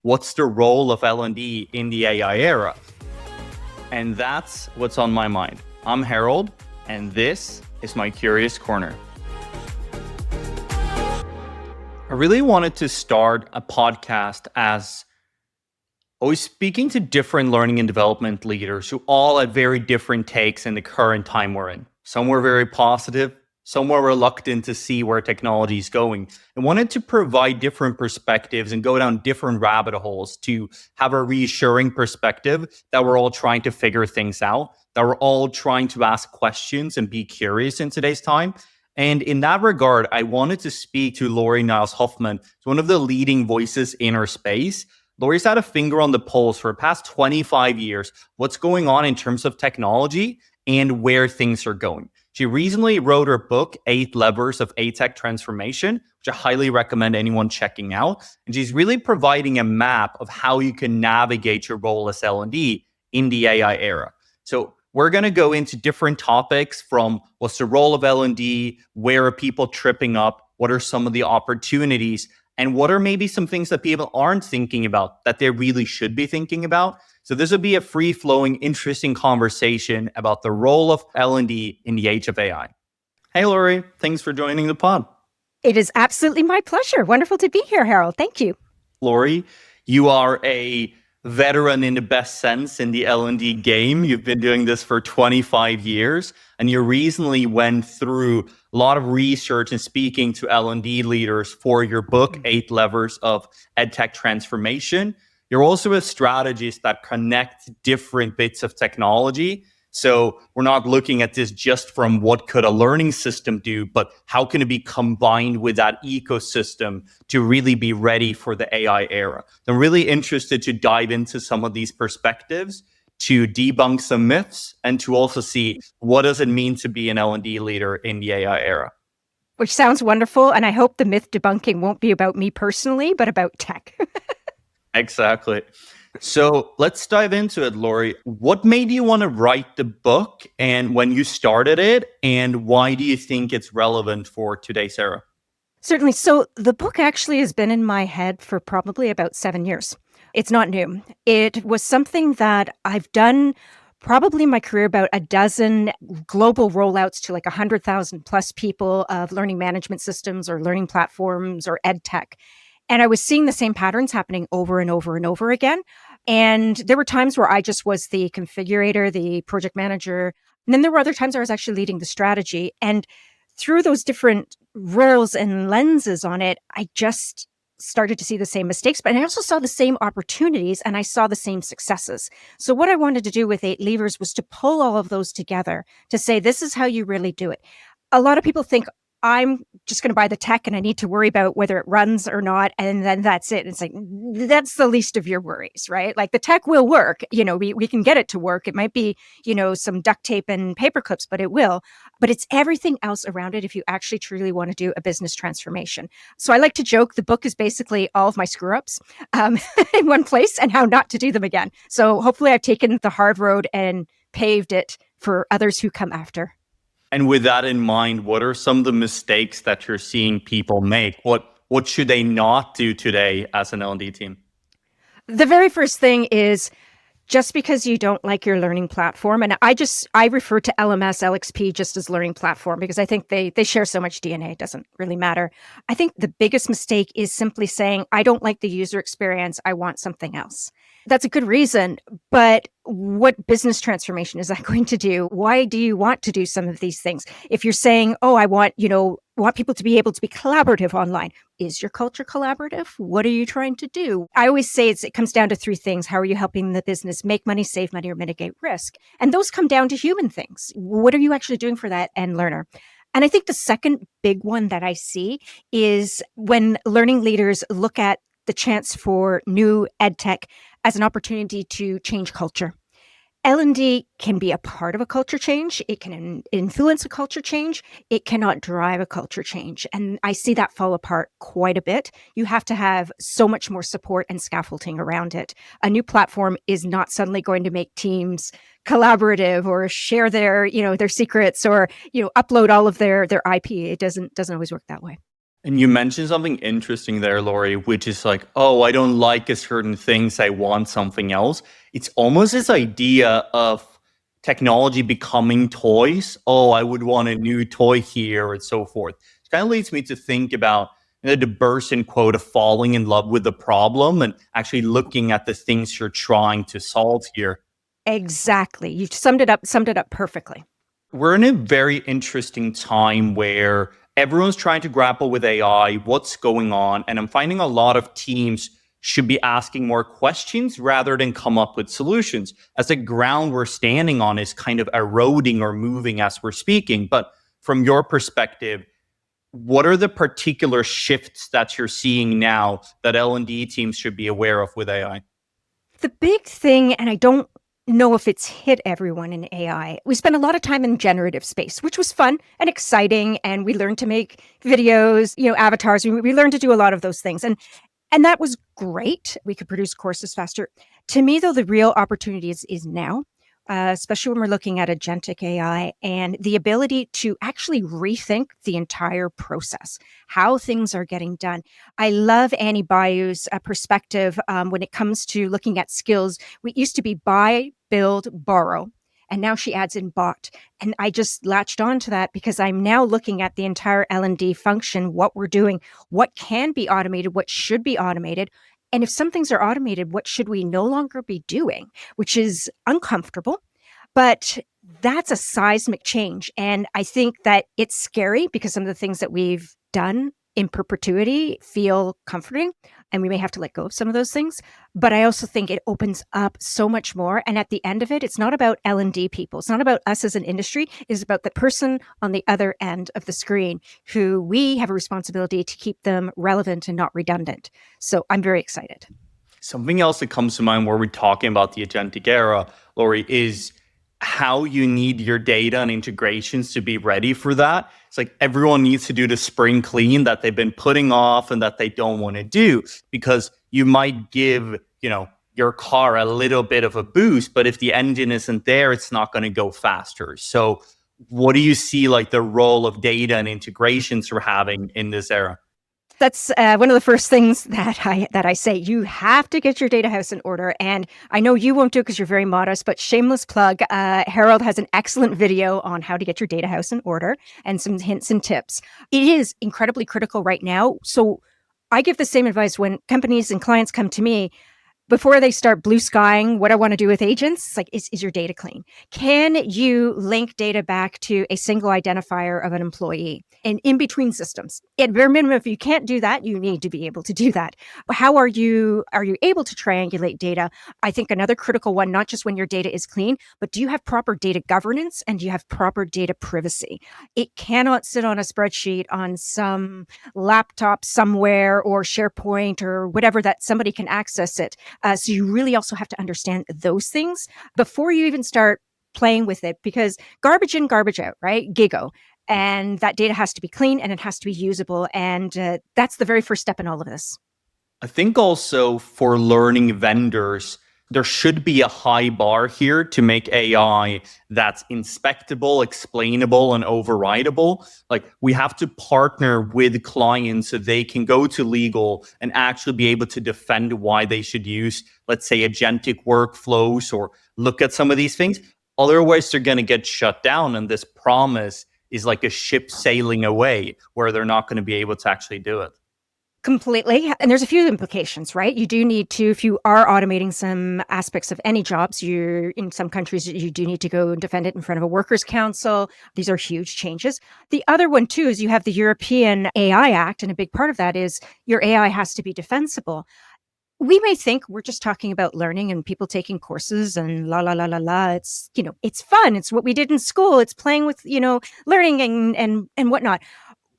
What's the role of L&D in the AI era? And that's what's on my mind. I'm Harald, and this is my Curious Corner. I really wanted to start a podcast as I was speaking to different learning and development leaders who all had very different takes in the current time we're in. Some were very positive, some were reluctant to see where technology is going, and wanted to provide different perspectives and go down different rabbit holes to have a reassuring perspective that we're all trying to figure things out, that we're all trying to ask questions and be curious in today's time. And in that regard, I wanted to speak to Lori Niles-Hofmann, one of the leading voices in our space. Lori's had a finger on the pulse for the past 25 years, what's going on in terms of technology and where things are going. She recently wrote her book, 8 Levers of EdTech Transformation, which I highly recommend anyone checking out. And she's really providing a map of how you can navigate your role as L&D in the AI era. So we're going to go into different topics from what's the role of L&D, where are people tripping up, what are some of the opportunities, and what are maybe some things that people aren't thinking about that they really should be thinking about. So this will be a free-flowing, interesting conversation about the role of L&D in the age of AI. Hey, Lori, thanks for joining the pod. It is absolutely my pleasure. Wonderful to be here, Harald. Thank you. Lori, you are a veteran in the best sense in the L&D game. You've been doing this for 25 years, and you recently went through a lot of research and speaking to L&D leaders for your book, 8 Levers of EdTech Transformation. You're also a strategist that connects different bits of technology. So we're not looking at this just from what could a learning system do, but how can it be combined with that ecosystem to really be ready for the AI era. I'm really interested to dive into some of these perspectives, to debunk some myths, and to also see what does it mean to be an L&D leader in the AI era. Which sounds wonderful. And I hope the myth debunking won't be about me personally, but about tech. Exactly. So let's dive into it, Lori. What made you want to write the book and when you started it, and why do you think it's relevant for today's era? Certainly. So the book actually has been in my head for probably about 7 years. It's not new. It was something that I've done probably in my career, about a dozen global rollouts to like 100,000 plus people of learning management systems or learning platforms or EdTech. And I was seeing the same patterns happening over and over and over again. And there were times where I just was the configurator, the project manager. And then there were other times where I was actually leading the strategy. And through those different roles and lenses on it, I just started to see the same mistakes, but I also saw the same opportunities and I saw the same successes. So what I wanted to do with 8 Levers was to pull all of those together to say, this is how you really do it. A lot of people think, I'm just going to buy the tech and I need to worry about whether it runs or not. And then that's it. It's like, that's the least of your worries, right? Like the tech will work. We can get it to work. It might be, some duct tape and paper clips, but it will. But it's everything else around it if you actually truly want to do a business transformation. So I like to joke, the book is basically all of my screw-ups in one place and how not to do them again. So hopefully I've taken the hard road and paved it for others who come after. And with that in mind, what are some of the mistakes that you're seeing people make? What should they not do today as an L&D team? The very first thing is, just because you don't like your learning platform, and I refer to LMS, LXP just as learning platform because I think they share so much DNA, it doesn't really matter. I think the biggest mistake is simply saying, I don't like the user experience, I want something else. That's a good reason, but what business transformation is that going to do? Why do you want to do some of these things? If you're saying, oh, I want people to be able to be collaborative online. Is your culture collaborative? What are you trying to do? I always say it comes down to 3 things. How are you helping the business make money, save money, or mitigate risk? And those come down to human things. What are you actually doing for that end learner? And I think the second big one that I see is when learning leaders look at the chance for new EdTech as an opportunity to change culture. L&D can be a part of a culture change. It can influence a culture change. It cannot drive a culture change. And I see that fall apart quite a bit. You have to have so much more support and scaffolding around it. A new platform is not suddenly going to make teams collaborative or share their secrets or, upload all of their IP. It doesn't always work that way. And you mentioned something interesting there, Lori, which is like, oh, I don't like a certain things, I want something else. It's almost this idea of technology becoming toys. Oh, I would want a new toy here and so forth. It kind of leads me to think about the Burson quote of falling in love with the problem and actually looking at the things you're trying to solve here. Exactly. You summed it up perfectly. We're in a very interesting time where everyone's trying to grapple with AI, what's going on, and I'm finding a lot of teams should be asking more questions rather than come up with solutions, as the ground we're standing on is kind of eroding or moving as we're speaking. But from your perspective, what are the particular shifts that you're seeing now that L&D teams should be aware of with AI? The big thing, and I don't know if it's hit everyone in AI, we spent a lot of time in generative space, which was fun and exciting. And we learned to make videos, avatars. We learned to do a lot of those things. And that was great. We could produce courses faster. To me, though, the real opportunity is now, especially when we're looking at agentic AI and the ability to actually rethink the entire process, how things are getting done. I love Annie Bayou's perspective when it comes to looking at skills. We used to be buy, build, borrow. And now she adds in bot. And I just latched on to that because I'm now looking at the entire L&D function, what we're doing, what can be automated, what should be automated. And if some things are automated, what should we no longer be doing, which is uncomfortable. But that's a seismic change. And I think that it's scary because some of the things that we've done in perpetuity feel comforting and we may have to let go of some of those things. But I also think it opens up so much more. And at the end of it, it's not about L&D people. It's not about us as an industry. It's about the person on the other end of the screen who we have a responsibility to keep them relevant and not redundant. So I'm very excited. Something else that comes to mind where we're talking about the agentic era, Lori, is how you need your data and integrations to be ready for that. It's like everyone needs to do the spring clean that they've been putting off and that they don't want to do, because you might give, your car a little bit of a boost, but if the engine isn't there, it's not going to go faster. So what do you see like the role of data and integrations we're having in this era? That's one of the first things that I say. You have to get your data house in order. And I know you won't do it because you're very modest, but shameless plug, Harald has an excellent video on how to get your data house in order and some hints and tips. It is incredibly critical right now. So I give the same advice when companies and clients come to me. Before they start blue skying what I want to do with agents, it's like, is your data clean? Can you link data back to a single identifier of an employee and in between systems? At bare minimum, if you can't do that, you need to be able to do that. How are you able to triangulate data? I think another critical one, not just when your data is clean, but do you have proper data governance and do you have proper data privacy? It cannot sit on a spreadsheet on some laptop somewhere or SharePoint or whatever that somebody can access it. So you really also have to understand those things before you even start playing with it, because garbage in, garbage out, right? GIGO. And that data has to be clean and it has to be usable. And that's the very first step in all of this. I think also for learning vendors, there should be a high bar here to make AI that's inspectable, explainable, and overridable. Like we have to partner with clients so they can go to legal and actually be able to defend why they should use, let's say, agentic workflows or look at some of these things. Otherwise, they're going to get shut down. And this promise is like a ship sailing away where they're not going to be able to actually do it. Completely. And there's a few implications, right? You do need to, if you are automating some aspects of any jobs, you're in some countries, you do need to go and defend it in front of a workers' council. These are huge changes. The other one, too, is you have the European AI Act. And a big part of that is your AI has to be defensible. We may think we're just talking about learning and people taking courses and la, la, la, la, la. It's, it's fun. It's what we did in school. It's playing with, learning and whatnot.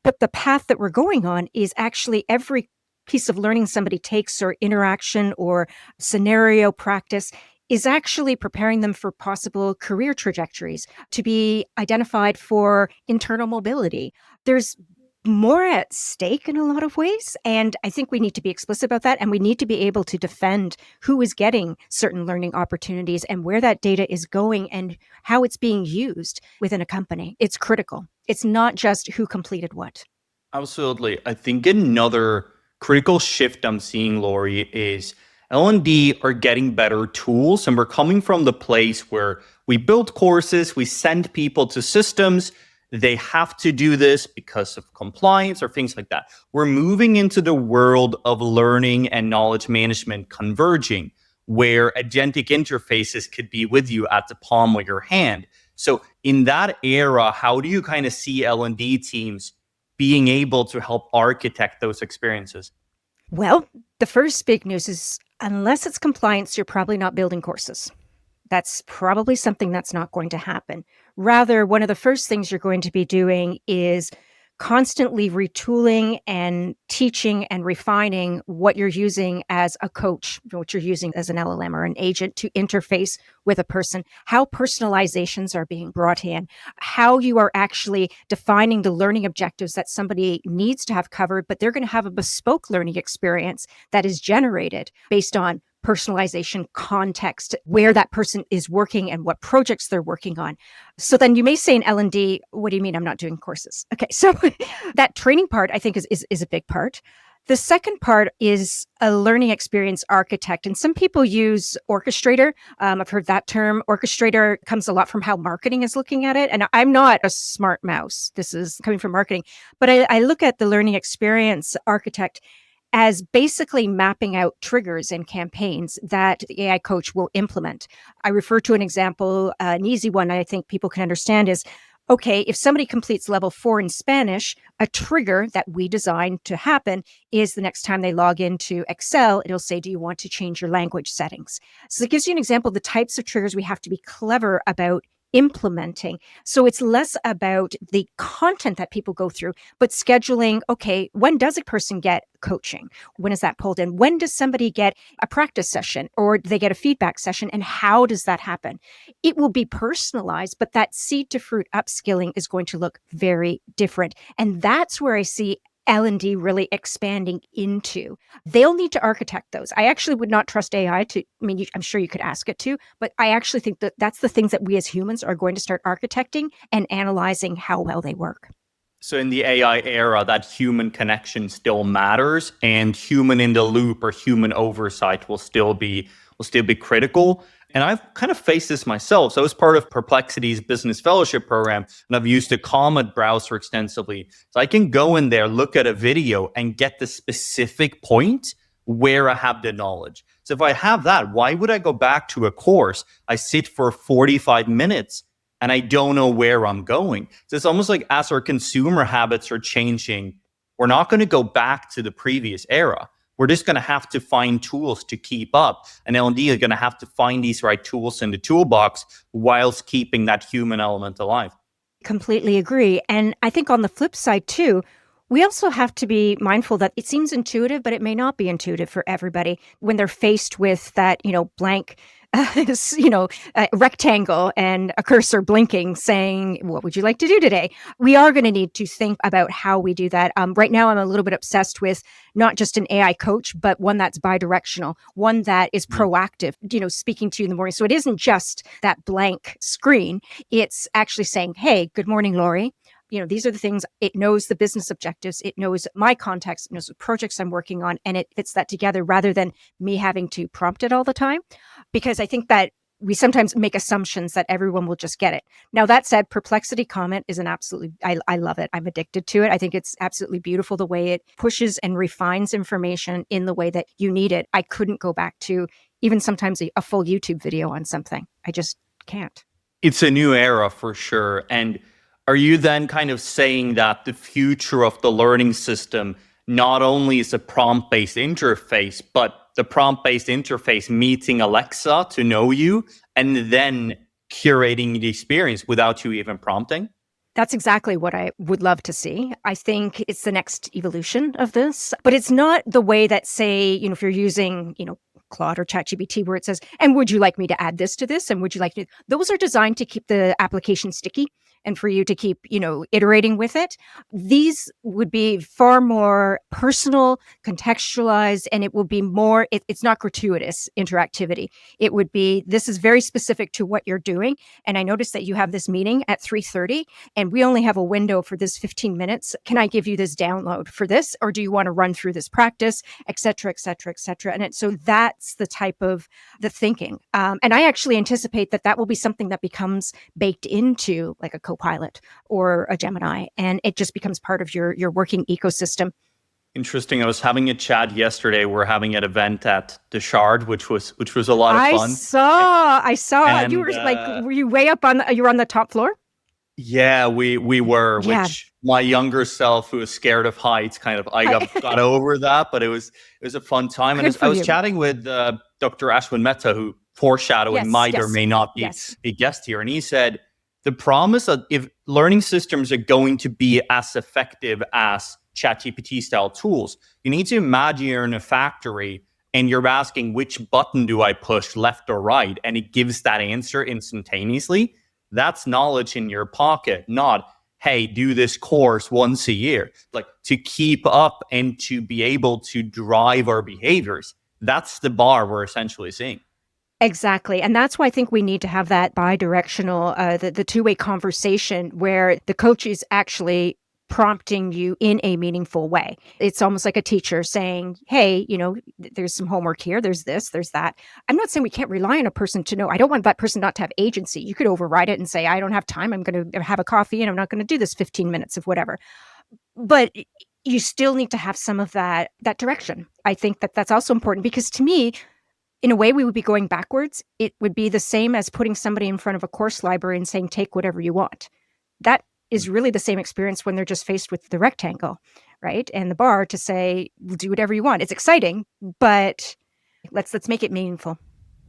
But the path that we're going on is actually every piece of learning somebody takes or interaction or scenario practice is actually preparing them for possible career trajectories, to be identified for internal mobility. There's more at stake in a lot of ways. And I think we need to be explicit about that. And we need to be able to defend who is getting certain learning opportunities and where that data is going and how it's being used within a company. It's critical. It's not just who completed what. Absolutely. I think another critical shift I'm seeing, Lori, is L&D are getting better tools, and we're coming from the place where we build courses, we send people to systems, they have to do this because of compliance or things like that. We're moving into the world of learning and knowledge management converging, where agentic interfaces could be with you at the palm of your hand. So in that era, how do you kind of see L&D teams being able to help architect those experiences? Well, the first big news is unless it's compliance, you're probably not building courses. That's probably something that's not going to happen. Rather, one of the first things you're going to be doing is constantly retooling and teaching and refining what you're using as a coach, what you're using as an LLM or an agent to interface with a person, how personalizations are being brought in, how you are actually defining the learning objectives that somebody needs to have covered, but they're going to have a bespoke learning experience that is generated based on personalization, context, where that person is working and what projects they're working on. So then you may say in L&D, what do you mean I'm not doing courses? Okay, so that training part I think is a big part. The second part is a learning experience architect. And some people use orchestrator. I've heard that term. Orchestrator comes a lot from how marketing is looking at it. And I'm not a smart mouse. This is coming from marketing. But I look at the learning experience architect as basically mapping out triggers and campaigns that the AI coach will implement. I refer to an example, an easy one I think people can understand is, okay, if somebody completes level 4 in Spanish, a trigger that we designed to happen is the next time they log into Excel, it'll say, do you want to change your language settings? So it gives you an example of the types of triggers we have to be clever about implementing. So it's less about the content that people go through, but scheduling, okay, when does a person get coaching? When is that pulled in? When does somebody get a practice session or they get a feedback session? And how does that happen? It will be personalized, but that seed to fruit upskilling is going to look very different. And that's where I see L&D really expanding into. They'll need to architect those. I actually would not trust AI to, I mean, I'm sure you could ask it to, but I actually think that that's the things that we as humans are going to start architecting and analyzing how well they work. So in the AI era, that human connection still matters, and human in the loop or human oversight will still be critical. And I've kind of faced this myself. So I was part of Perplexity's business fellowship program, and I've used the Comet browser extensively. So I can go in there, look at a video, and get the specific point where I have the knowledge. So if I have that, why would I go back to a course? I sit for 45 minutes and I don't know where I'm going. So it's almost like as our consumer habits are changing, we're not going to go back to the previous era. We're just going to have to find tools to keep up. And L&D is going to have to find these right tools in the toolbox whilst keeping that human element alive. Completely agree. And I think on the flip side, too, we also have to be mindful that it seems intuitive, but it may not be intuitive for everybody when they're faced with that, blank, rectangle and a cursor blinking saying, what would you like to do today? We are going to need to think about how we do that. Right now, I'm a little bit obsessed with not just an AI coach, but one that's bidirectional, one that is proactive, speaking to you in the morning. So it isn't just that blank screen. It's actually saying, hey, good morning, Lori. These are the things. It knows the business objectives. It knows my context. It knows the projects I'm working on, and it fits that together rather than me having to prompt it all the time. Because I think that we sometimes make assumptions that everyone will just get it. Now, that said, Perplexity Comment is I love it. I'm addicted to it. I think it's absolutely beautiful the way it pushes and refines information in the way that you need it. I couldn't go back to even sometimes a full YouTube video on something. I just can't. It's a new era for sure. And are you then kind of saying that the future of the learning system not only is a prompt-based interface, but the prompt-based interface meeting Alexa to know you and then curating the experience without you even prompting? That's exactly what I would love to see. I think it's the next evolution of this, but it's not the way that, say, if you're using, Claude or ChatGPT, where it says, and would you like me to add this to this? And would you like to? Those are designed to keep the application sticky and for you to keep, iterating with it. These would be far more personal, contextualized, and it will be more, it's not gratuitous interactivity. It would be, this is very specific to what you're doing. And I noticed that you have this meeting at 3:30 and we only have a window for this 15 minutes. Can I give you this download for this? Or do you want to run through this practice, et cetera, et cetera, et cetera? So that's the type of the thinking. And I actually anticipate that will be something that becomes baked into like a Copilot or a Gemini, and it just becomes part of your working ecosystem. Interesting. I was having a chat yesterday. We're having an event at the Shard, which was a lot of fun. I saw. And, you were were you way up you were on the top floor? Yeah, we were. Yeah. Which my younger self, who was scared of heights, I got over that. But it was a fun time. And I was chatting with Dr. Ashwin Mehta, who foreshadowing might or may not be a guest here, and he said the promise of if learning systems are going to be as effective as ChatGPT style tools, you need to imagine you're in a factory and you're asking which button do I push, left or right, and it gives that answer instantaneously. That's knowledge in your pocket, not, hey, do this course once a year. Like, to keep up and to be able to drive our behaviors. That's the bar we're essentially seeing. Exactly. And that's why I think we need to have that bi-directional, the two-way conversation where the coach is actually prompting you in a meaningful way. It's almost like a teacher saying, hey, there's some homework here, there's this, there's that. I'm not saying we can't rely on a person to know. I don't want that person not to have agency. You could override it and say, I don't have time. I'm going to have a coffee and I'm not going to do this 15 minutes of whatever. But you still need to have some of that direction. I think that's also important because to me, in a way, we would be going backwards. It would be the same as putting somebody in front of a course library and saying, take whatever you want. That is really the same experience when they're just faced with the rectangle, right? And the bar to say, we'll do whatever you want. It's exciting, but let's make it meaningful.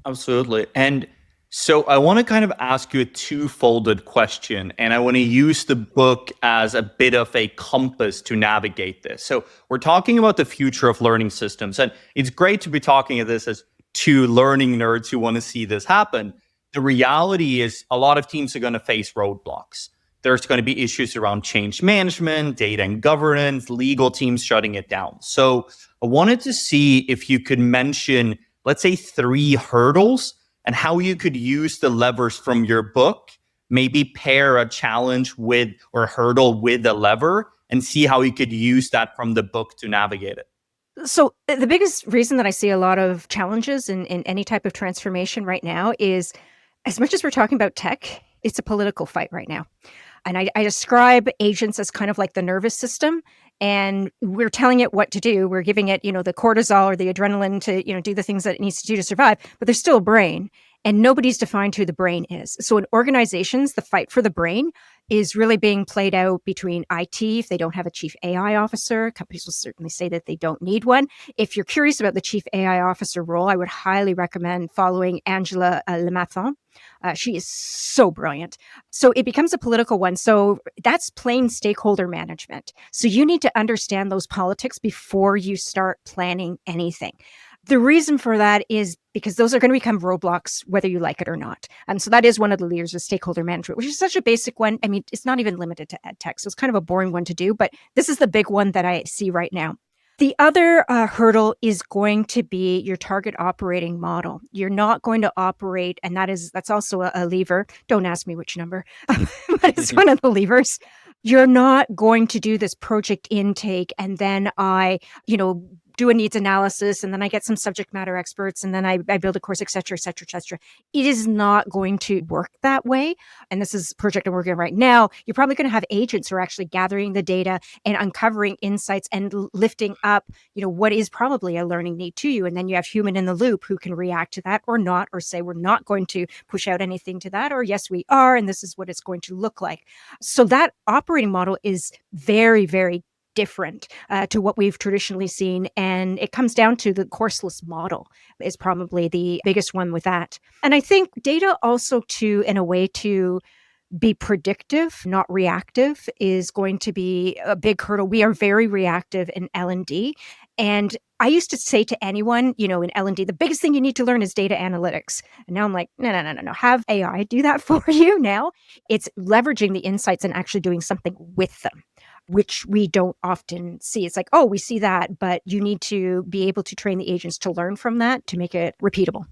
Absolutely. And so I want to kind of ask you a two-folded question, and I want to use the book as a bit of a compass to navigate this. So we're talking about the future of learning systems, and it's great to be talking of this as two learning nerds who want to see this happen. The reality is a lot of teams are going to face roadblocks. There's going to be issues around change management, data and governance, legal teams shutting it down. So I wanted to see if you could mention, let's say, 3 hurdles and how you could use the levers from your book, maybe pair a challenge with or a hurdle with a lever and see how you could use that from the book to navigate it. So the biggest reason that I see a lot of challenges in any type of transformation right now is, as much as we're talking about tech, it's a political fight right now. And I describe agents as kind of like the nervous system, and we're telling it what to do. We're giving it, the cortisol or the adrenaline to, do the things that it needs to do to survive, but there's still a brain. And nobody's defined who the brain is. So in organizations, the fight for the brain is really being played out between IT. If they don't have a chief AI officer, companies will certainly say that they don't need one. If you're curious about the chief AI officer role, I would highly recommend following Angela Lemathan. She is so brilliant. So it becomes a political one. So that's plain stakeholder management. So you need to understand those politics before you start planning anything. The reason for that is because those are going to become roadblocks, whether you like it or not. And so that is one of the layers of stakeholder management, which is such a basic one. I mean, it's not even limited to EdTech. So it's kind of a boring one to do, but this is the big one that I see right now. The other hurdle is going to be your target operating model. You're not going to operate, and that's also a lever. Don't ask me which number, but it's one of the levers. You're not going to do this project intake and then do a needs analysis, and then I get some subject matter experts, and then I build a course, et cetera, et cetera, et cetera. It is not going to work that way. And this is a project I'm working on right now. You're probably going to have agents who are actually gathering the data and uncovering insights and lifting up, what is probably a learning need to you. And then you have human in the loop who can react to that or not, or say, we're not going to push out anything to that, or yes, we are, and this is what it's going to look like. So that operating model is very, very different to what we've traditionally seen. And it comes down to the courseless model is probably the biggest one with that. And I think data also in a way to be predictive, not reactive, is going to be a big hurdle. We are very reactive in L&D. And I used to say to anyone, in L&D, the biggest thing you need to learn is data analytics. And now I'm like, no, no, no, no, no. Have AI do that for you now. It's leveraging the insights and actually doing something with them, which we don't often see. It's like, oh, we see that, but you need to be able to train the agents to learn from that to make it repeatable.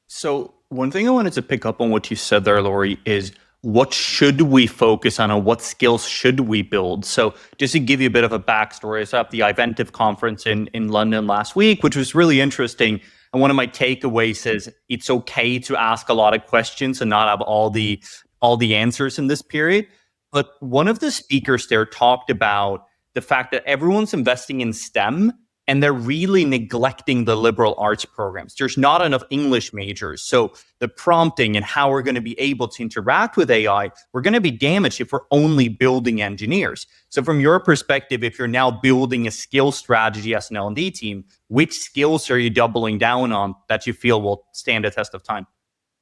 So one thing I wanted to pick up on what you said there, Lori, is what should we focus on and what skills should we build? So just to give you a bit of a backstory, I was at the Iventive conference in London last week, which was really interesting. And one of my takeaways is it's okay to ask a lot of questions and not have all the answers in this period. But one of the speakers there talked about the fact that everyone's investing in STEM and they're really neglecting the liberal arts programs. There's not enough English majors. So the prompting and how we're going to be able to interact with AI, we're going to be damaged if we're only building engineers. So from your perspective, if you're now building a skill strategy as an L&D team, which skills are you doubling down on that you feel will stand the test of time?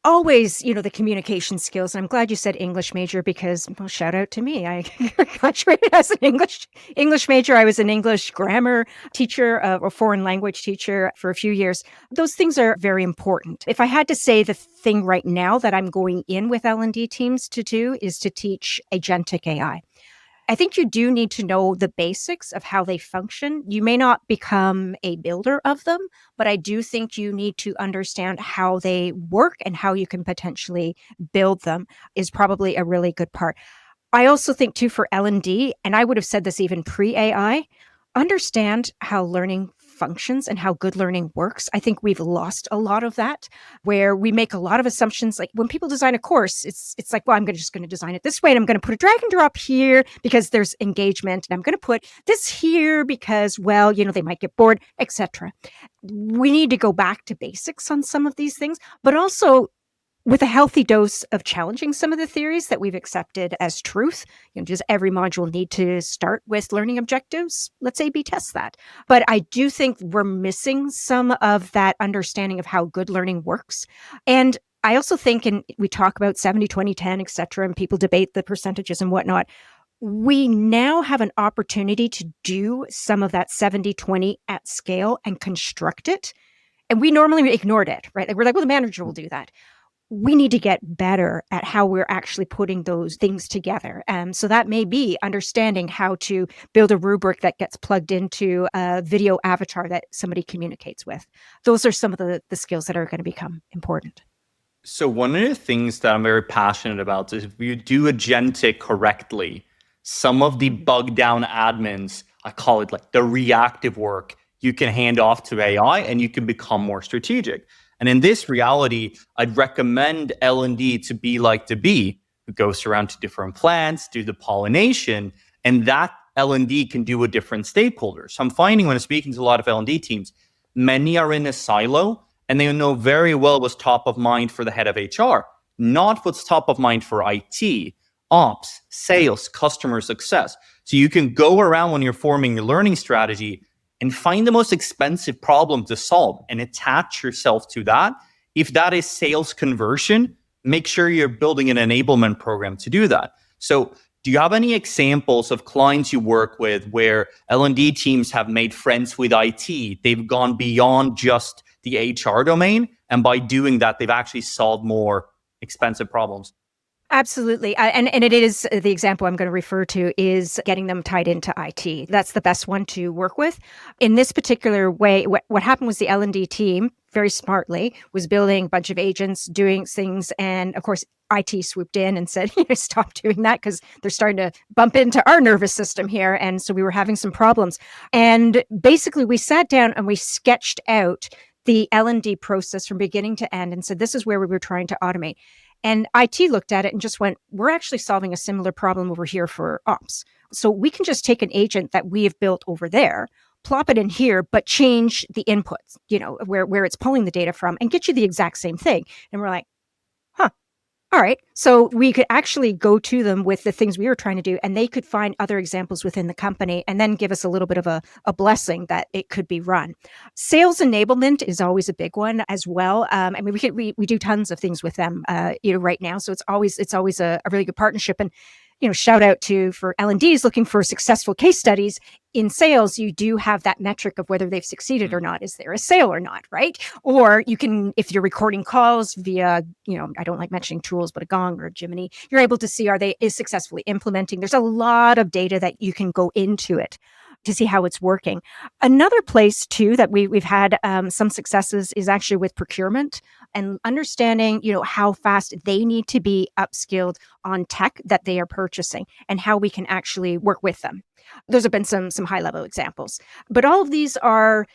Always, the communication skills. And I'm glad you said English major because, well, shout out to me. I graduated as an English major. I was an English grammar teacher, or foreign language teacher for a few years. Those things are very important. If I had to say the thing right now that I'm going in with L&D teams to do is to teach agentic AI. I think you do need to know the basics of how they function. You may not become a builder of them, but I do think you need to understand how they work and how you can potentially build them is probably a really good part. I also think too for L&D, and I would have said this even pre-AI, understand how learning functions and how good learning works. I think we've lost a lot of that, where we make a lot of assumptions. Like when people design a course, it's like, well, just going to design it this way, and I'm going to put a drag and drop here because there's engagement, and I'm going to put this here because, well, they might get bored, etc. We need to go back to basics on some of these things, but also with a healthy dose of challenging some of the theories that we've accepted as truth. Does every module need to start with learning objectives? Let's A/B test that. But I do think we're missing some of that understanding of how good learning works. And I also think, and we talk about 70, 20, 10, et cetera, and people debate the percentages and whatnot. We now have an opportunity to do some of that 70-20 at scale and construct it. And we normally ignored it, right? Like we're like, well, the manager will do that. We need to get better at how we're actually putting those things together. So that may be understanding how to build a rubric that gets plugged into a video avatar that somebody communicates with. Those are some of the skills that are going to become important. So one of the things that I'm very passionate about is if you do agentic correctly, some of the bug down admins, I call it like the reactive work, you can hand off to AI and you can become more strategic. And in this reality, I'd recommend L&D to be like the bee who goes around to different plants, do the pollination, and that L&D can do with different stakeholders. So I'm finding when I'm speaking to a lot of L&D teams, many are in a silo and they know very well what's top of mind for the head of HR, not what's top of mind for IT, ops, sales, customer success. So you can go around when you're forming your learning strategy and find the most expensive problem to solve and attach yourself to that. If that is sales conversion, make sure you're building an enablement program to do that. So do you have any examples of clients you work with where L&D teams have made friends with IT? They've gone beyond just the HR domain, and by doing that, they've actually solved more expensive problems. Absolutely. And it is the example I'm going to refer to is getting them tied into IT. That's the best one to work with. In this particular way, what happened was the L&D team, very smartly, was building a bunch of agents, doing things. And of course, IT swooped in and said, stop doing that because they're starting to bump into our nervous system here. And so we were having some problems. And basically, we sat down and we sketched out the L&D process from beginning to end and said, this is where we were trying to automate. And IT looked at it and just went, we're actually solving a similar problem over here for ops. So we can just take an agent that we have built over there, plop it in here, but change the inputs, where it's pulling the data from and get you the exact same thing. And we're like, huh, all right. So we could actually go to them with the things we were trying to do, and they could find other examples within the company and then give us a little bit of a blessing that it could be run. Sales enablement is always a big one as well. We do tons of things with them, right now. So it's always a really good partnership. And shout out to for L&Ds looking for successful case studies. In sales, you do have that metric of whether they've succeeded or not. Is there a sale or not, right? Or you can, if you're recording calls via, I don't like mentioning tools, but a Gong or a Jiminy, you're able to see, is successfully implementing. There's a lot of data that you can go into it to see how it's working. Another place too that we've had some successes is actually with procurement and understanding, how fast they need to be upskilled on tech that they are purchasing and how we can actually work with them. Those have been some high level examples, but all of these are,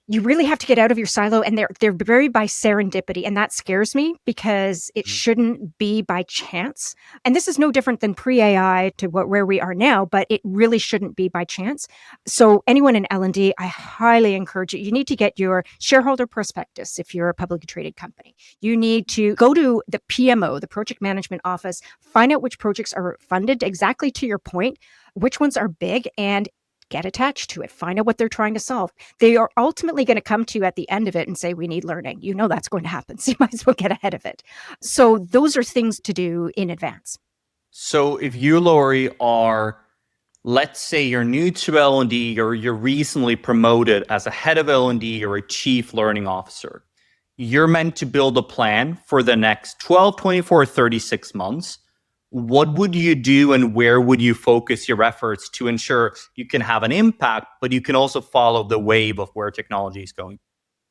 you really have to get out of your silo, and they're very by serendipity, and that scares me because it shouldn't be by chance. And this is no different than pre-AI to where we are now, but it really shouldn't be by chance. So anyone in L&D, I highly encourage you. You need to get your shareholder prospectus if you're a publicly traded company. You need to go to the PMO, the project management office, find out which projects are funded exactly to your point, which ones are big, and get attached to it. Find out what they're trying to solve. They are ultimately going to come to you at the end of it and say, we need learning. That's going to happen. So you might as well get ahead of it. So those are things to do in advance. So if you, Lori, are, let's say you're new to L&D or you're recently promoted as a head of L&D or a chief learning officer, you're meant to build a plan for the next 12, 24, 36 months. What would you do and where would you focus your efforts to ensure you can have an impact, but you can also follow the wave of where technology is going?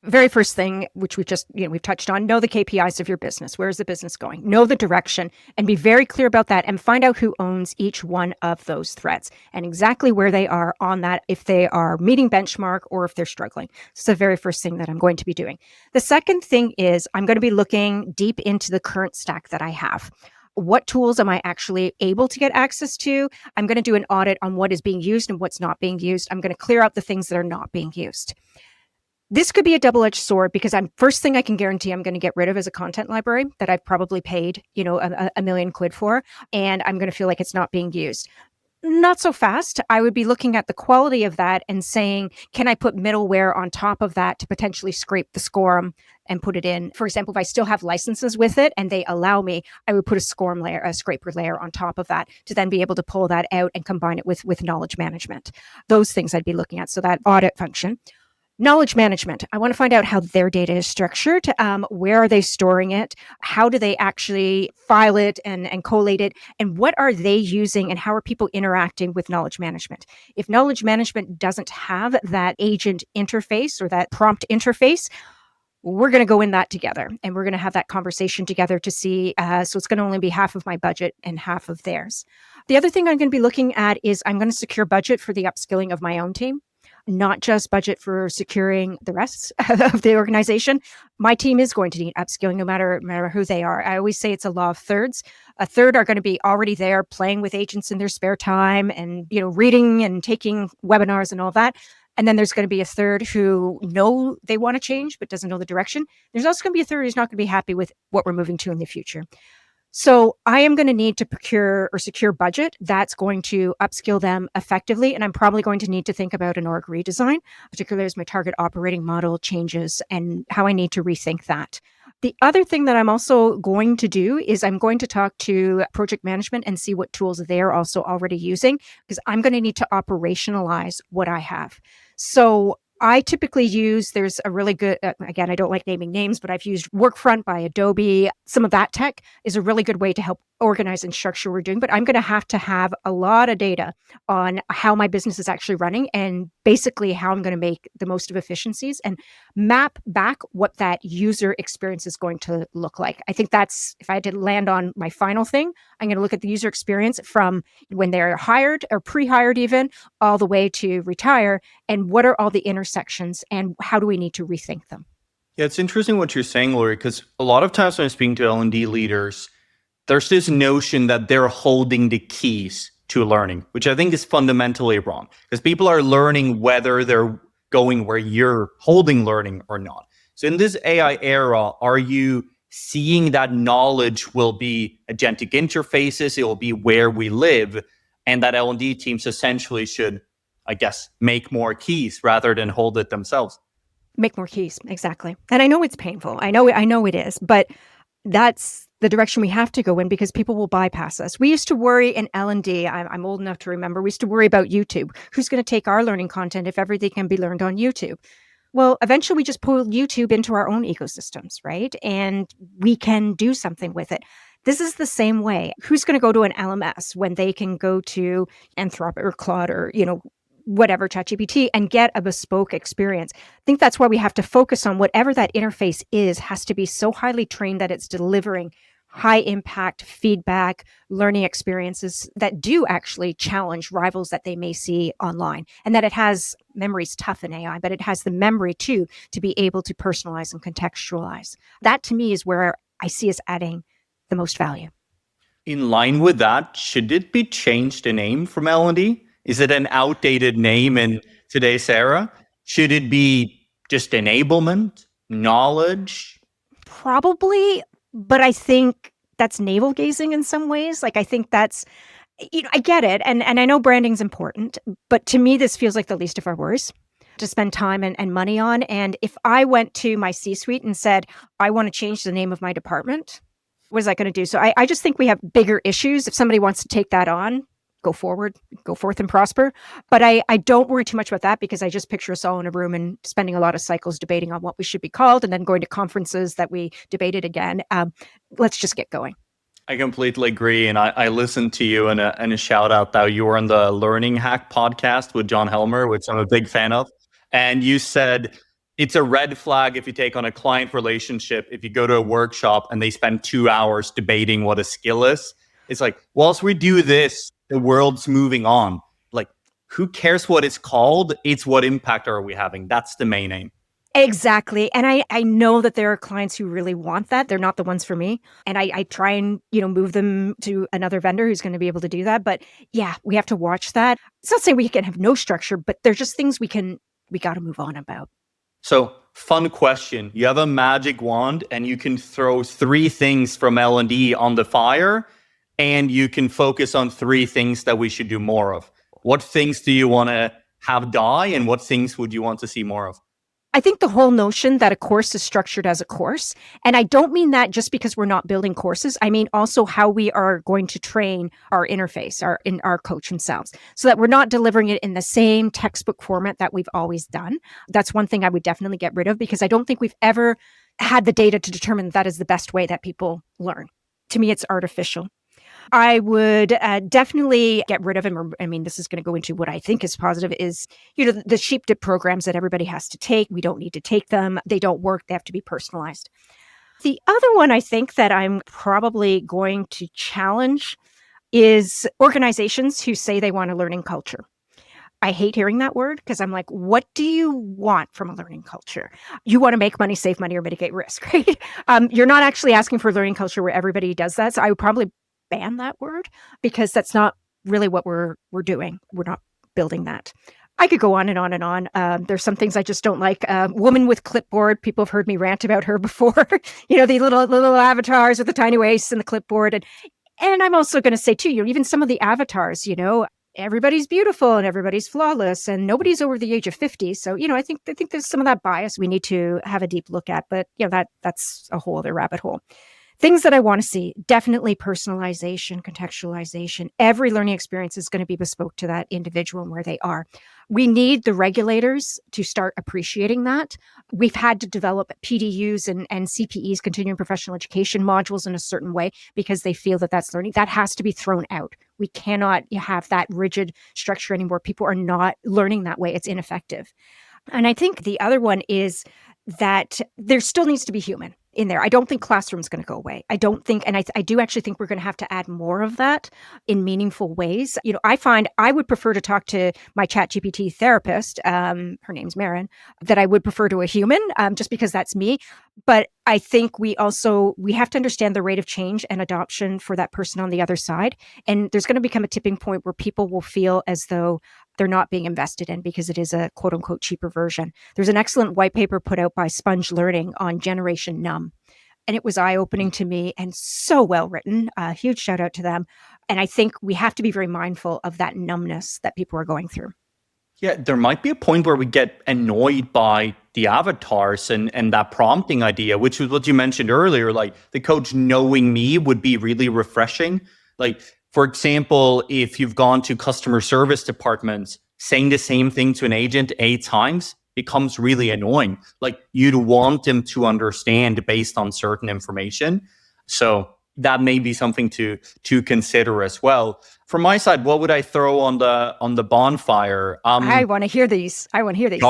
Very first thing, which we've touched on, know the KPIs of your business. Where is the business going? Know the direction and be very clear about that, and find out who owns each one of those threads and exactly where they are on that, if they are meeting benchmark or if they're struggling. It's the very first thing that I'm going to be doing. The second thing is I'm going to be looking deep into the current stack that I have. What tools am I actually able to get access to? I'm going to do an audit on what is being used and what's not being used. I'm going to clear out the things that are not being used. This could be a double-edged sword because first thing I can guarantee I'm going to get rid of is a content library that I've probably paid, a million quid for, and I'm going to feel like it's not being used. Not so fast. I would be looking at the quality of that and saying, can I put middleware on top of that to potentially scrape the SCORM and put it in? For example, if I still have licenses with it and they allow me, I would put a SCORM layer, a scraper layer on top of that to then be able to pull that out and combine it with knowledge management. Those things I'd be looking at. So that audit function. Knowledge management. I want to find out how their data is structured. Where are they storing it? How do they actually file it and collate it? And what are they using and how are people interacting with knowledge management? If knowledge management doesn't have that agent interface or that prompt interface, we're going to go in that together and we're going to have that conversation together to see. So it's going to only be half of my budget and half of theirs. The other thing I'm going to be looking at is I'm going to secure budget for the upskilling of my own team. Not just budget for securing the rest of the organization. My team is going to need upskilling no matter who they are. I always say it's a law of thirds. A third are going to be already there playing with agents in their spare time and, reading and taking webinars and all that. And then there's going to be a third who know they want to change, but doesn't know the direction. There's also going to be a third who's not going to be happy with what we're moving to in the future. So I am going to need to procure or secure budget that's going to upskill them effectively. And I'm probably going to need to think about an org redesign, particularly as my target operating model changes and how I need to rethink that. The other thing that I'm also going to do is I'm going to talk to project management and see what tools they're also already using, because I'm going to need to operationalize what I have. So I typically use, there's a really good, again, I don't like naming names, but I've used Workfront by Adobe. Some of that tech is a really good way to help organize and structure what we're doing. But I'm going to have a lot of data on how my business is actually running and basically how I'm going to make the most of efficiencies and map back what that user experience is going to look like. I think that's, if I had to land on my final thing, I'm going to look at the user experience from when they're hired or pre-hired even all the way to retire, and what are all the intersections and how do we need to rethink them? Yeah, it's interesting what you're saying, Lori, because a lot of times when I'm speaking to L&D leaders, there's this notion that they're holding the keys to learning, which I think is fundamentally wrong, because people are learning whether they're going where you're holding learning or not. So in this AI era, are you seeing that knowledge will be agentic interfaces, it will be where we live, and that L&D teams essentially should, I guess, make more keys rather than hold it themselves? Make more keys, exactly. And I know it's painful. I know it is, but that's the direction we have to go in because people will bypass us. We used to worry in L&D, I'm old enough to remember, we used to worry about YouTube. Who's going to take our learning content if everything can be learned on YouTube? Well, eventually we just pull YouTube into our own ecosystems, right? And we can do something with it. This is the same way. Who's going to go to an LMS when they can go to Anthropic or Claude or, whatever, ChatGPT, and get a bespoke experience? I think that's why we have to focus on whatever that interface is, has to be so highly trained that it's delivering high impact feedback, learning experiences that do actually challenge rivals that they may see online, and that it has memory's tough in AI, but it has the memory too to be able to personalize and contextualize. That to me is where I see us adding the most value. In line with that, should it be changed the name from L&D? Is it an outdated name in today's era? Should it be just enablement, knowledge? Probably, but I think that's navel gazing in some ways. Like, I think that's, I get it. And I know branding's important, but to me, this feels like the least of our worries to spend time and money on. And if I went to my C-suite and said, I want to change the name of my department, what is that going to do? So I just think we have bigger issues. If somebody wants to take that on, go forward, go forth and prosper. But I don't worry too much about that because I just picture us all in a room and spending a lot of cycles debating on what we should be called and then going to conferences that we debated again. Let's just get going. I completely agree. And I listened to you and a shout out that you were on the Learning Hack podcast with John Helmer, which I'm a big fan of. And you said it's a red flag if you take on a client relationship, if you go to a workshop and they spend 2 hours debating what a skill is. It's like, whilst we do this, the world's moving on. Like, who cares what it's called? It's what impact are we having? That's the main aim. Exactly. And I know that there are clients who really want that. They're not the ones for me. And I try and, move them to another vendor who's going to be able to do that. But yeah, we have to watch that. It's not saying we can have no structure, but there's just things we got to move on about. So, fun question. You have a magic wand and you can throw 3 things from L&D on the fire and you can focus on 3 things that we should do more of. What things do you want to have die and what things would you want to see more of? I think the whole notion that a course is structured as a course, and I don't mean that just because we're not building courses. I mean also how we are going to train our interface, our coach themselves, so that we're not delivering it in the same textbook format that we've always done. That's one thing I would definitely get rid of because I don't think we've ever had the data to determine that is the best way that people learn. To me, it's artificial. I would definitely get rid of, and I mean, this is going to go into what I think is positive, is, the sheep dip programs that everybody has to take. We don't need to take them. They don't work. They have to be personalized. The other one I think that I'm probably going to challenge is organizations who say they want a learning culture. I hate hearing that word because I'm like, what do you want from a learning culture? You want to make money, save money, or mitigate risk, right? You're not actually asking for a learning culture where everybody does that. So I would probably ban that word because that's not really what we're doing. We're not building that. I could go on and on and on. There's some things I just don't like. Woman with clipboard. People have heard me rant about her before. The little avatars with the tiny waist and the clipboard. And I'm also going to say too, even some of the avatars, everybody's beautiful and everybody's flawless and nobody's over the age of 50. So, I think there's some of that bias we need to have a deep look at. But, that's a whole other rabbit hole. Things that I want to see, definitely personalization, contextualization. Every learning experience is going to be bespoke to that individual and where they are. We need the regulators to start appreciating that. We've had to develop PDUs and CPEs, continuing professional education modules in a certain way because they feel that that's learning. That has to be thrown out. We cannot have that rigid structure anymore. People are not learning that way. It's ineffective. And I think the other one is that there still needs to be human in there. I don't think classroom's going to go away. I don't think, and I do actually think we're going to have to add more of that in meaningful ways. I find I would prefer to talk to my ChatGPT therapist, her name's Marin, that I would prefer to a human, just because that's me. But I think we have to understand the rate of change and adoption for that person on the other side. And there's going to become a tipping point where people will feel as though they're not being invested in because it is a quote unquote cheaper version. There's an excellent white paper put out by Sponge Learning on Generation Numb. And it was eye-opening to me and so well written. Huge shout out to them. And I think we have to be very mindful of that numbness that people are going through. Yeah, there might be a point where we get annoyed by the avatars and that prompting idea, which was what you mentioned earlier. Like the coach knowing me would be really refreshing. Like, for example, if you've gone to customer service departments, saying the same thing to an agent 8 times becomes really annoying. Like you'd want them to understand based on certain information. So that may be something to consider as well. From my side, what would I throw on the bonfire? I want to hear these. I want to hear these.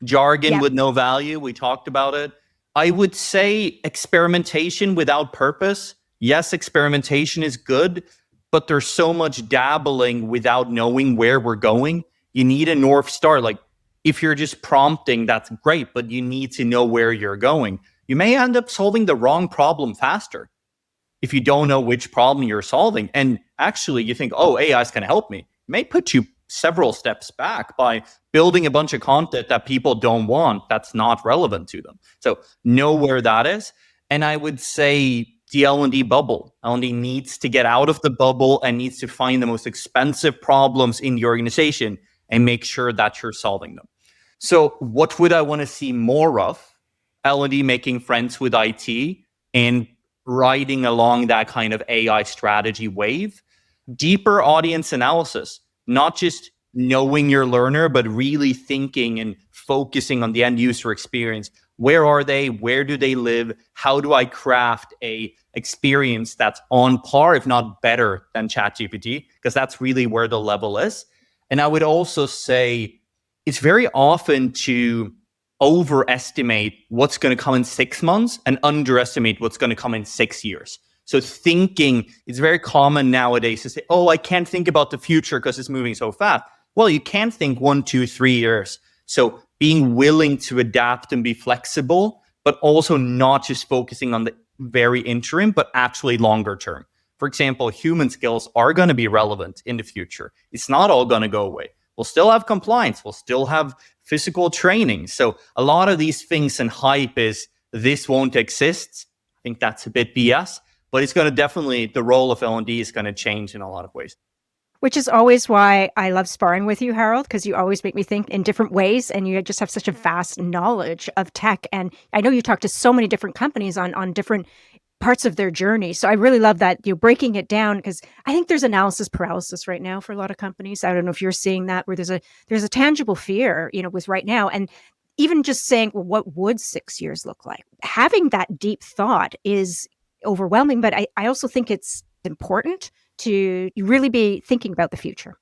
Jargon Yeah. with no value. We talked about it. I would say experimentation without purpose. Yes, experimentation is good, but there's so much dabbling without knowing where we're going. You need a North Star. Like if you're just prompting, that's great, but you need to know where you're going. You may end up solving the wrong problem faster if you don't know which problem you're solving. And actually, you think, oh, AI is going to help me. It may put you several steps back by building a bunch of content that people don't want, that's not relevant to them. So know where that is. And I would say the L&D bubble. L&D needs to get out of the bubble and needs to find the most expensive problems in the organization and make sure that you're solving them. So what would I want to see more of? L&D making friends with IT and riding along that kind of AI strategy wave. Deeper audience analysis, not just knowing your learner, but really thinking and focusing on the end user experience. Where are they? Where do they live? How do I craft a experience that's on par, if not better than ChatGPT? Because that's really where the level is. And I would also say it's very often to overestimate what's going to come in 6 months and underestimate what's going to come in 6 years. So thinking, it's very common nowadays to say, oh, I can't think about the future because it's moving so fast. Well, you can think 1, 2, 3 years. So being willing to adapt and be flexible, but also not just focusing on the very interim, but actually longer term. For example, human skills are going to be relevant in the future. It's not all going to go away. We'll still have compliance. We'll still have physical training. So a lot of these things and hype is this won't exist. I think that's a bit BS, but it's going to definitely, the role of L&D is going to change in a lot of ways. Which is always why I love sparring with you, Harald, because you always make me think in different ways and you just have such a vast knowledge of tech. And I know you talk to so many different companies on different parts of their journey. So I really love that you're breaking it down because I think there's analysis paralysis right now for a lot of companies. I don't know if you're seeing that where there's a tangible fear, with right now. And even just saying, well, what would 6 years look like? Having that deep thought is overwhelming, but I also think it's important to really be thinking about the future.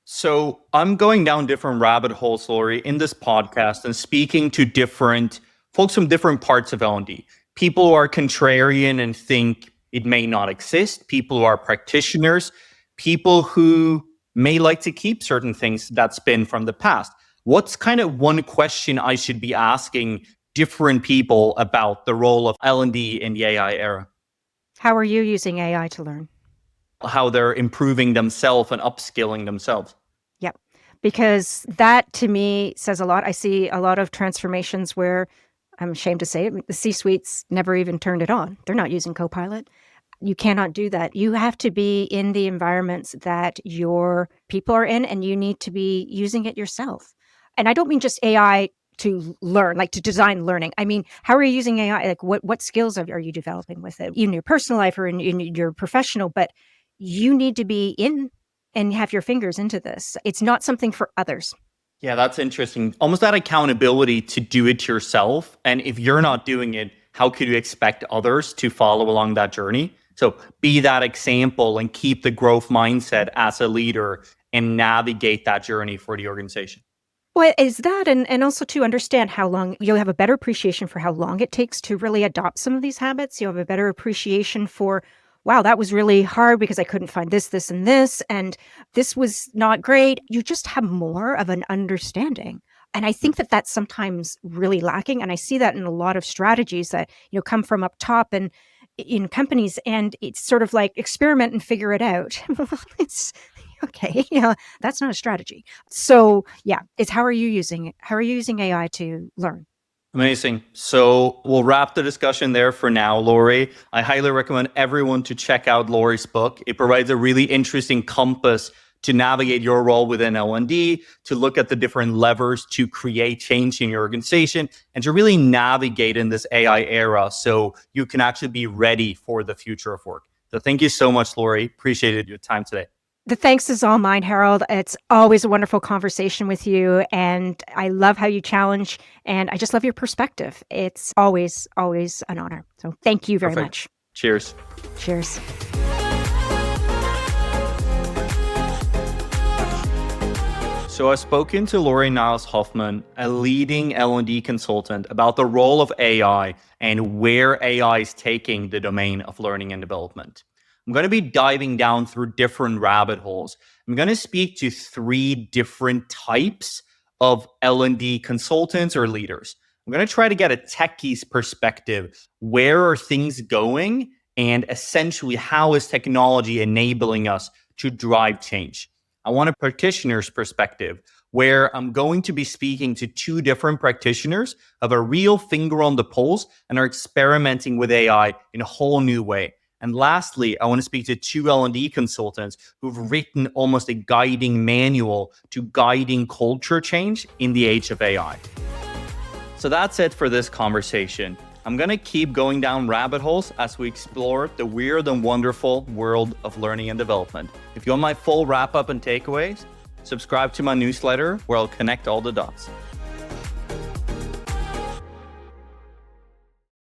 So I'm going down different rabbit holes, Lori, in this podcast and speaking to different folks from different parts of L&D. People who are contrarian and think it may not exist, people who are practitioners, people who may like to keep certain things that's been from the past. What's kind of one question I should be asking different people about the role of L&D in the AI era? How are you using AI to learn? How they're improving themselves and upskilling themselves. Yep. Because that to me says a lot. I see a lot of transformations where I'm ashamed to say it, the C-suites never even turned it on. They're not using Copilot. You cannot do that. You have to be in the environments that your people are in, and you need to be using it yourself. And I don't mean just AI to learn, like to design learning. I mean, how are you using AI? Like what skills are you developing with it in your personal life or in your professional? But you need to be in and have your fingers into this. It's not something for others. Yeah, that's interesting. Almost that accountability to do it yourself. And if you're not doing it, how could you expect others to follow along that journey? So be that example and keep the growth mindset as a leader and navigate that journey for the organization. Well, is that, and also to understand how long, you'll have a better appreciation for how long it takes to really adopt some of these habits. You'll have a better appreciation for, wow, that was really hard because I couldn't find this, and this was not great. You just have more of an understanding. And I think that that's sometimes really lacking. And I see that in a lot of strategies that, come from up top and in companies, and it's sort of like experiment and figure it out. It's okay. That's not a strategy. So yeah, it's how are you using it? How are you using AI to learn? Amazing. So we'll wrap the discussion there for now, Lori. I highly recommend everyone to check out Lori's book. It provides a really interesting compass to navigate your role within L&D, to look at the different levers to create change in your organization, and to really navigate in this AI era so you can actually be ready for the future of work. So thank you so much, Lori. Appreciated your time today. The thanks is all mine, Harold. It's always a wonderful conversation with you, and I love how you challenge, and I just love your perspective. It's always, always an honor. So thank you very much. Cheers. Cheers. So I've spoken to Lori Niles-Hofmann, a leading L&D consultant, about the role of AI and where AI is taking the domain of learning and development. I'm going to be diving down through different rabbit holes. I'm going to speak to 3 different types of L&D consultants or leaders. I'm going to try to get a techie's perspective. Where are things going? And essentially, how is technology enabling us to drive change? I want a practitioner's perspective, where I'm going to be speaking to 2 different practitioners who have a real finger on the pulse and are experimenting with AI in a whole new way. And lastly, I want to speak to 2 L&D consultants who've written almost a guiding manual to guiding culture change in the age of AI. So that's it for this conversation. I'm going to keep going down rabbit holes as we explore the weird and wonderful world of learning and development. If you want my full wrap-up and takeaways, subscribe to my newsletter where I'll connect all the dots.